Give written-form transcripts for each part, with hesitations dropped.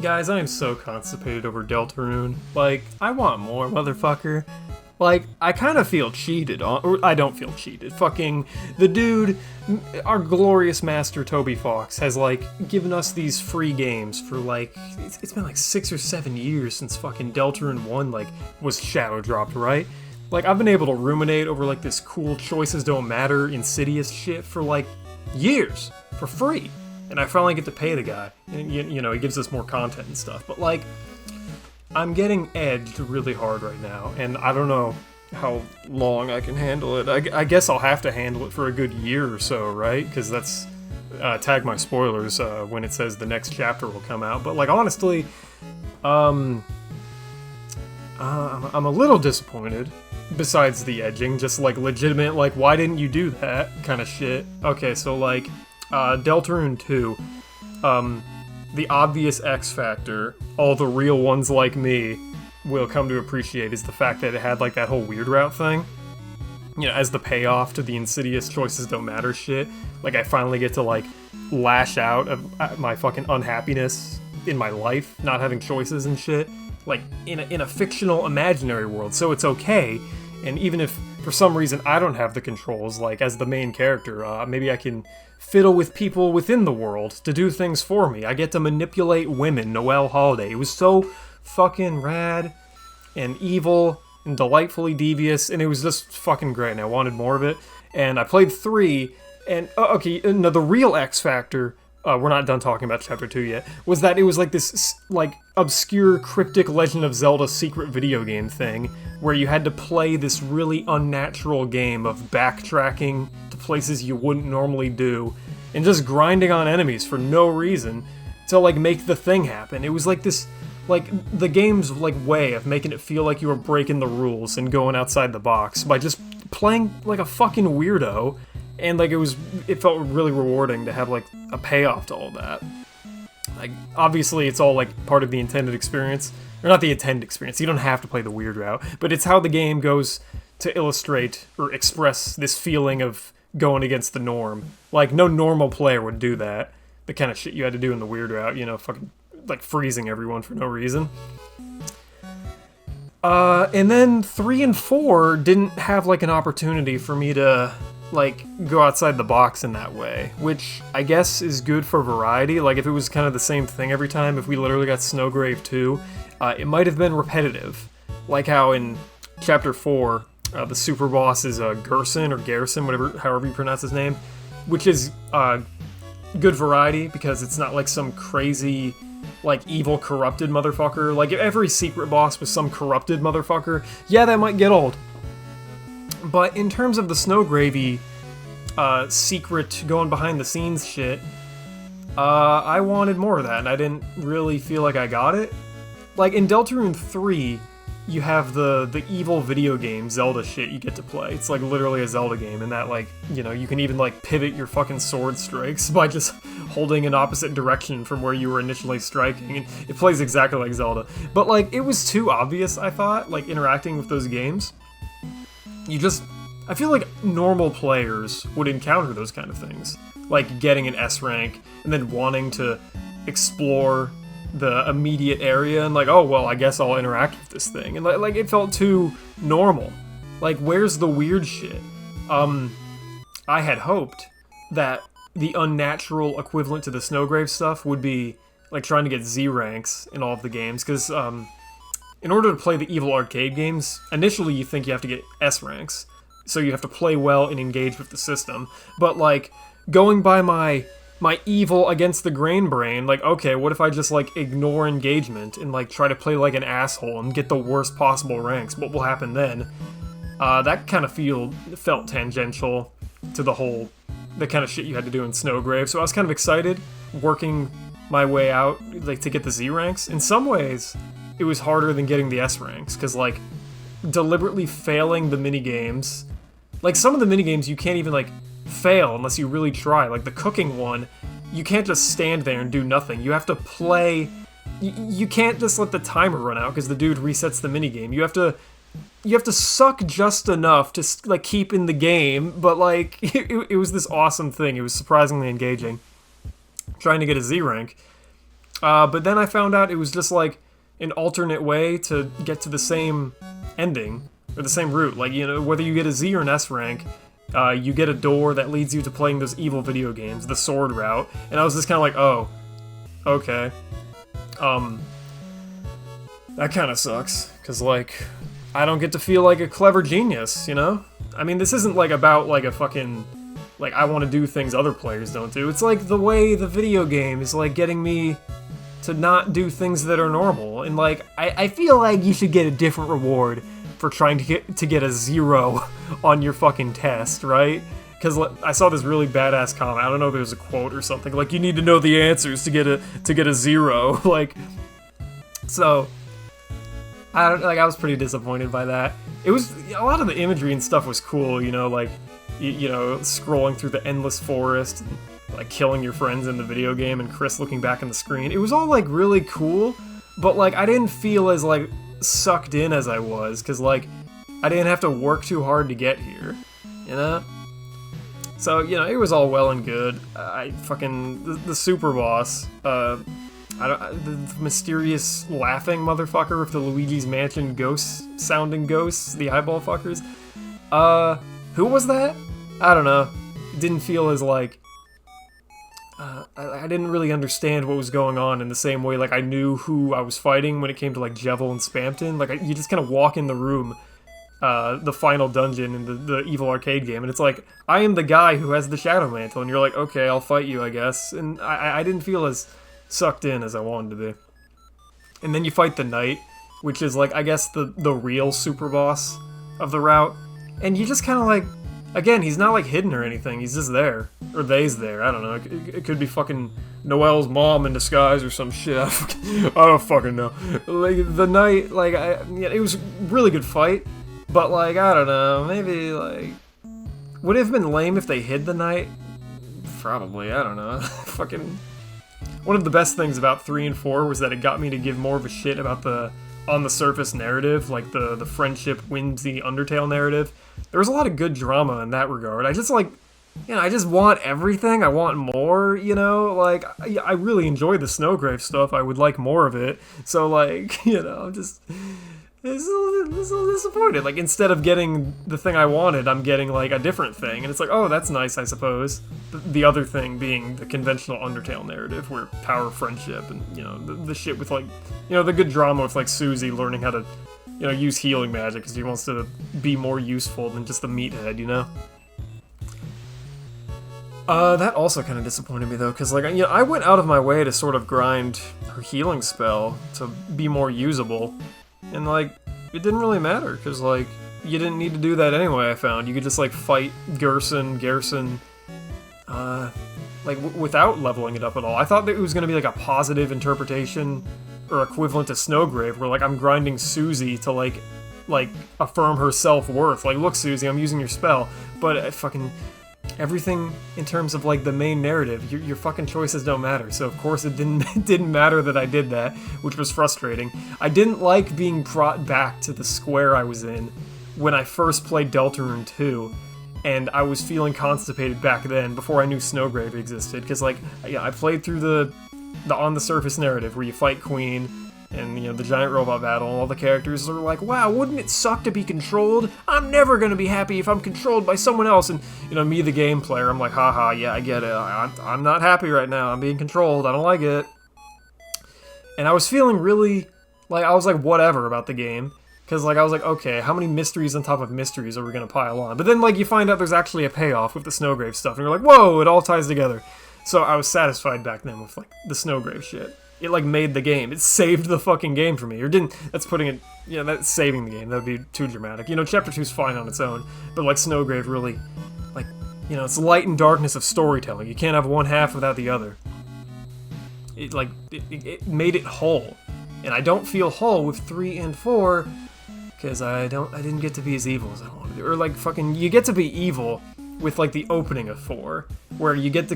Guys, I am so constipated over Deltarune. Like, I want more, motherfucker. Like, I kind of feel cheated on, or I don't feel cheated. Fucking, the dude, our glorious master Toby Fox has, like, given us these free games for, like, it's been like 6 or 7 years since fucking Deltarune 1, like, was shadow dropped, right? Like, I've been able to ruminate over, like, this cool choices don't matter, insidious shit for, like, years, for free. And I finally get to pay the guy, and you know, he gives us more content and stuff, but like, I'm getting edged really hard right now, and I don't know how long I can handle it. I guess I'll have to handle it for a good year or so, right? Because that's, tag my spoilers when it says the next chapter will come out, but like, honestly, I'm a little disappointed, besides the edging, just like legitimate, like, why didn't you do that kind of shit. Okay, so like, Deltarune 2, the obvious X factor, all the real ones like me will come to appreciate, is the fact that it had like that whole weird route thing. You know, as the payoff to the insidious choices don't matter shit. Like, I finally get to like lash out of my fucking unhappiness in my life, not having choices and shit. Like, in a fictional imaginary world, so it's okay. And even if for some reason I don't have the controls, like as the main character, maybe I can fiddle with people within the world to do things for me. I get to manipulate women, Noelle Holiday. It was so fucking rad and evil and delightfully devious, and it was just fucking great, and I wanted more of it. And I played 3, and okay, no, the real X factor, we're not done talking about Chapter 2 yet, was that it was like this, like, obscure, cryptic Legend of Zelda secret video game thing, where you had to play this really unnatural game of backtracking to places you wouldn't normally do, and just grinding on enemies for no reason to, like, make the thing happen. It was like this, like, the game's, like, way of making it feel like you were breaking the rules and going outside the box by just playing like a fucking weirdo. And, like, it felt really rewarding to have, like, a payoff to all that. Like, obviously, it's all, like, part of the intended experience. Or not the intended experience, you don't have to play the weird route. But it's how the game goes to illustrate or express this feeling of going against the norm. Like, no normal player would do that. The kind of shit you had to do in the weird route, you know, fucking, like, freezing everyone for no reason. And then 3 and 4 didn't have, like, an opportunity for me to, like, go outside the box in that way, which I guess is good for variety. Like, if it was kind of the same thing every time, if we literally got Snowgrave 2, it might have been repetitive. Like how in Chapter 4, the super boss is Gerson, or Garrison, however you pronounce his name, which is good variety, because it's not like some crazy, like, evil, corrupted motherfucker. Like, if every secret boss was some corrupted motherfucker, yeah, that might get old. But in terms of the Snowgravey secret going behind the scenes shit, I wanted more of that, and I didn't really feel like I got it. Like, in Deltarune 3, you have the evil video game Zelda shit you get to play. It's like literally a Zelda game, in that, like, you know, you can even like pivot your fucking sword strikes by just holding an opposite direction from where you were initially striking, and it plays exactly like Zelda. But like, it was too obvious, I thought, like, interacting with those games. I feel like normal players would encounter those kind of things. Like getting an S rank, and then wanting to explore the immediate area, and like, oh, well, I guess I'll interact with this thing. And like, it felt too normal. Like, where's the weird shit? I had hoped that the unnatural equivalent to the Snowgrave stuff would be, like, trying to get Z ranks in all of the games, because, in order to play the evil arcade games, initially you think you have to get S ranks, so you have to play well and engage with the system. But, like, going by my evil against the grain brain, like, okay, what if I just, like, ignore engagement and, like, try to play like an asshole and get the worst possible ranks? What will happen then? That kind of felt tangential to the kind of shit you had to do in Snowgrave, so I was kind of excited, working my way out, like, to get the Z ranks. In some ways, it was harder than getting the S ranks, because, like, deliberately failing the minigames, like, some of the minigames you can't even, like, fail unless you really try. Like, the cooking one, you can't just stand there and do nothing. You have to play. You can't just let the timer run out because the dude resets the minigame. You have to suck just enough to, like, keep in the game, but, like, it was this awesome thing. It was surprisingly engaging. Trying to get a Z rank, But then I found out it was just like an alternate way to get to the same ending, or the same route. Like, you know, whether you get a Z or an S rank, you get a door that leads you to playing those evil video games, the sword route. And I was just kind of like, oh, okay. That kind of sucks, because, like, I don't get to feel like a clever genius, you know? I mean, this isn't, like, about, like, a fucking, like, I want to do things other players don't do. It's like the way the video game is, like, getting me to not do things that are normal. And, like, I feel like you should get a different reward for trying to get a 0 on your fucking test, right? Because I saw this really badass comment. I don't know if it was a quote or something. Like, you need to know the answers to get a 0. Like, so I was pretty disappointed by that. It was a lot of the imagery and stuff was cool, you know, like you know, scrolling through the endless forest, and, like killing your friends in the video game, and Chris looking back on the screen. It was all like really cool, but like I didn't feel as like sucked in as I was, because like I didn't have to work too hard to get here, you know. So, you know, it was all well and good. I fucking the super boss, the mysterious laughing motherfucker with the Luigi's Mansion sounding ghosts, the eyeball fuckers. Who was that? I don't know. It didn't feel as like I didn't really understand what was going on in the same way like I knew who I was fighting when it came to like Jevil and Spamton. Like you just kind of walk in the room, the final dungeon in the Evil Arcade game, and it's like, I am the guy who has the Shadow Mantle, and you're like, okay, I'll fight you, I guess. And I didn't feel as sucked in as I wanted to be. And then you fight the Knight, which is like, I guess the real super boss of the route, and you just kind of like, again, he's not like hidden or anything, he's just there. Or they's there, I don't know. It could be fucking Noelle's mom in disguise or some shit. I don't fucking know. Like, the Knight, like, yeah, it was a really good fight, but like, I don't know, maybe like, would it have been lame if they hid the Knight? Probably, I don't know. Fucking, one of the best things about 3 and 4 was that it got me to give more of a shit about the on-the-surface narrative, like the friendship wins the Undertale narrative. There was a lot of good drama in that regard. I just like, you know, I just want everything. I want more, you know? Like, I really enjoyed the Snowgrave stuff. I would like more of it. So, like, you know, I'm just a little disappointed. Like, instead of getting the thing I wanted, I'm getting, like, a different thing. And it's like, oh, that's nice, I suppose. The other thing being the conventional Undertale narrative, where power, friendship, and, you know, the shit with, like, you know, the good drama with, like, Susie learning how to, you know, use healing magic because he wants to be more useful than just the meathead, you know? That also kind of disappointed me, though, because, like, you know, I went out of my way to sort of grind her healing spell to be more usable, and, like, it didn't really matter, because, like, you didn't need to do that anyway, I found. You could just, like, fight Garrison, like, without leveling it up at all. I thought that it was going to be, like, a positive interpretation, or equivalent to Snowgrave, where, like, I'm grinding Susie to, like, affirm her self-worth. Like, look, Susie, I'm using your spell, but fucking everything in terms of, like, the main narrative, your fucking choices don't matter. So, of course, it didn't matter that I did that, which was frustrating. I didn't like being brought back to the square I was in when I first played Deltarune 2, and I was feeling constipated back then, before I knew Snowgrave existed, because, like, yeah, I played through the on-the-surface narrative, where you fight Queen, and, you know, the giant robot battle, and all the characters are like, wow, wouldn't it suck to be controlled? I'm never gonna be happy if I'm controlled by someone else. And, you know, me, the game player, I'm like, haha, yeah, I get it. I'm not happy right now. I'm being controlled. I don't like it. And I was feeling really, like, I was like, whatever about the game. Because, like, I was like, okay, how many mysteries on top of mysteries are we gonna pile on? But then, like, you find out there's actually a payoff with the Snowgrave stuff, and you're like, whoa, it all ties together. So I was satisfied back then with, like, the Snowgrave shit. It, like, made the game. It saved the fucking game for me. Or didn't, that's putting it, you know, that's saving the game. That would be too dramatic. You know, Chapter 2's fine on its own, but, like, Snowgrave really, like, you know, it's light and darkness of storytelling. You can't have one half without the other. It, like, it made it whole. And I don't feel whole with 3 and 4, because I didn't get to be as evil as I wanted to. Or, like, fucking, you get to be evil with, like, the opening of 4. where you get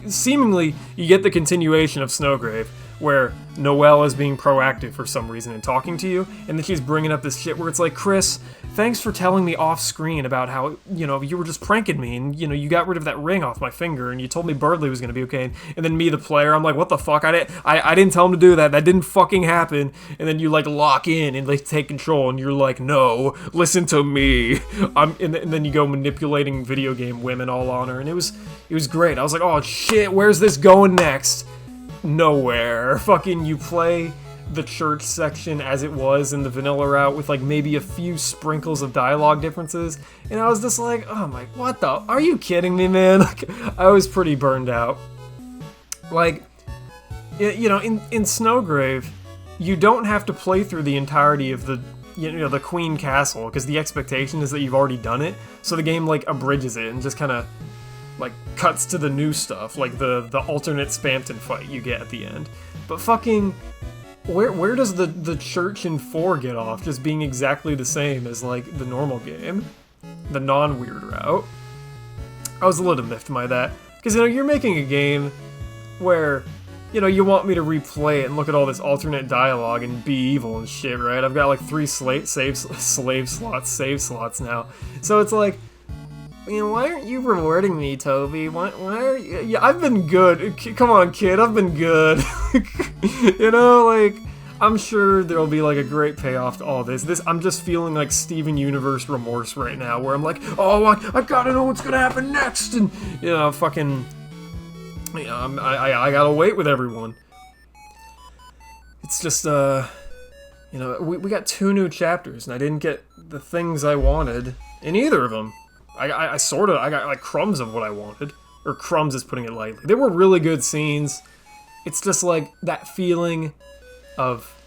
seemingly you get the continuation of Snowgrave, where Noelle is being proactive for some reason and talking to you, and then she's bringing up this shit where it's like, Chris, thanks for telling me off screen about how, you know, you were just pranking me, and, you know, you got rid of that ring off my finger, and you told me Birdley was gonna be okay, and then me, the player, I'm like, what the fuck, I didn't tell him to do that didn't fucking happen, and then you, like, lock in and, like, take control, and you're like, no, listen to me, and then you go manipulating video game women all on her, and it was great. I was like, oh shit, where's this going next? Nowhere. Fucking, you play the church section as it was in the vanilla route with like maybe a few sprinkles of dialogue differences, and I was just like, oh my, what the, are you kidding me, man? Like, I was pretty burned out. Like, you know, in Snowgrave, you don't have to play through the entirety of the, you know, the Queen Castle, because the expectation is that you've already done it, so the game like abridges it and just kind of like cuts to the new stuff, like the alternate Spampton fight you get at the end. But fucking, where does the church in 4 get off just being exactly the same as like the normal game, the non-weird route? I was a little miffed by that, because, you know, you're making a game where, you know, you want me to replay it and look at all this alternate dialogue and be evil and shit, right? I've got like 3 save slots now, so it's like, you know, why aren't you rewarding me, Toby? Why are you... Yeah, I've been good. Come on, kid, I've been good. You know, like, I'm sure there'll be, like, a great payoff to all this. I'm just feeling like Steven Universe remorse right now, where I'm like, oh, I gotta know what's gonna happen next, and, you know, fucking... You know, I gotta wait with everyone. It's just, you know, we got 2 new chapters, and I didn't get the things I wanted in either of them. I got like crumbs of what I wanted, or crumbs is putting it lightly. They were really good scenes. It's just like that feeling of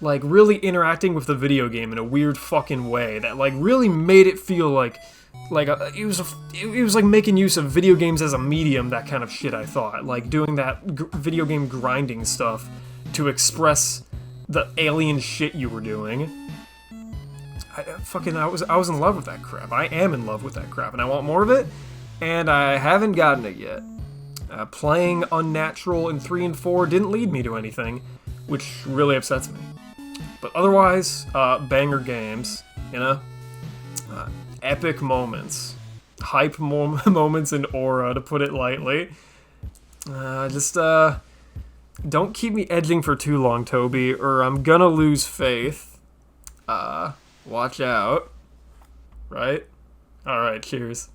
like really interacting with the video game in a weird fucking way that like really made it feel like it was like making use of video games as a medium, that kind of shit. I thought like doing that video game grinding stuff to express the alien shit you were doing. I was in love with that crap. I am in love with that crap, and I want more of it, and I haven't gotten it yet. Playing Unnatural in 3 and 4 didn't lead me to anything, which really upsets me. But otherwise, banger games, you know? Epic moments. Hype moments in aura, to put it lightly. Just don't keep me edging for too long, Toby, or I'm gonna lose faith. Watch out. Right? Alright, cheers.